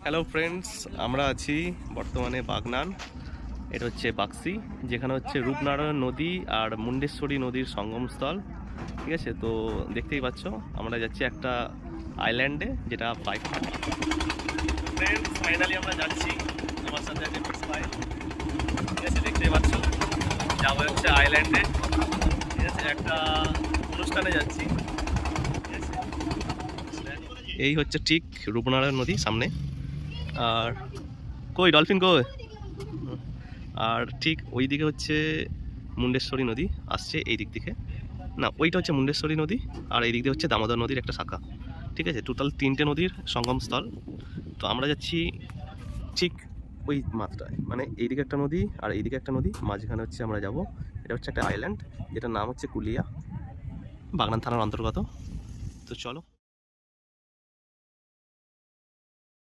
Hello friends, আমরা আছি বর্তমানে বাগনান। এটা হচ্ছে বাক্সি, যেখানে হচ্ছে রূপনারায়ণ নদী আর মুন্ডেশ্বরী নদীর সঙ্গমস্থল। ঠিক আছে, তো দেখতেই পাচ্ছ আমরা যাচ্ছি একটা আইল্যান্ডে, যেটা বাইক। ফ্রেন্ডস, ফাইনালি আমরা যাচ্ছি। আমার সাথে আছে মিক্স ভাই। ঠিক আছে, দেখতেই পাচ্ছ যাবো হচ্ছে আইল্যান্ডে। ঠিক আছে, একটা অনুষ্ঠানে যাচ্ছি। ঠিক আছে, এই হচ্ছে ঠিক রূপনারায়ণ নদী সামনে। আর কই ডলফিন কই? আর ঠিক ওই দিকে হচ্ছে মুন্ডেশ্বরী নদী আসছে এই দিক থেকে। না, ওইটা হচ্ছে মুন্ডেশ্বরী নদী, আর এই দিক দিয়ে হচ্ছে দামোদর নদীর একটা শাখা। ঠিক আছে, টোটাল 3টে নদীর সঙ্গমস্থল। তো আমরা যাচ্ছি ঠিক ওই মাত্রায়, মানে এইদিকে একটা নদী আর এইদিকে একটা নদী, মাঝখানে হচ্ছে আমরা যাব। এটা হচ্ছে একটা আইল্যান্ড, যেটার নাম হচ্ছে কুলিয়া, বাগনান থানার অন্তর্গত। তো চলো।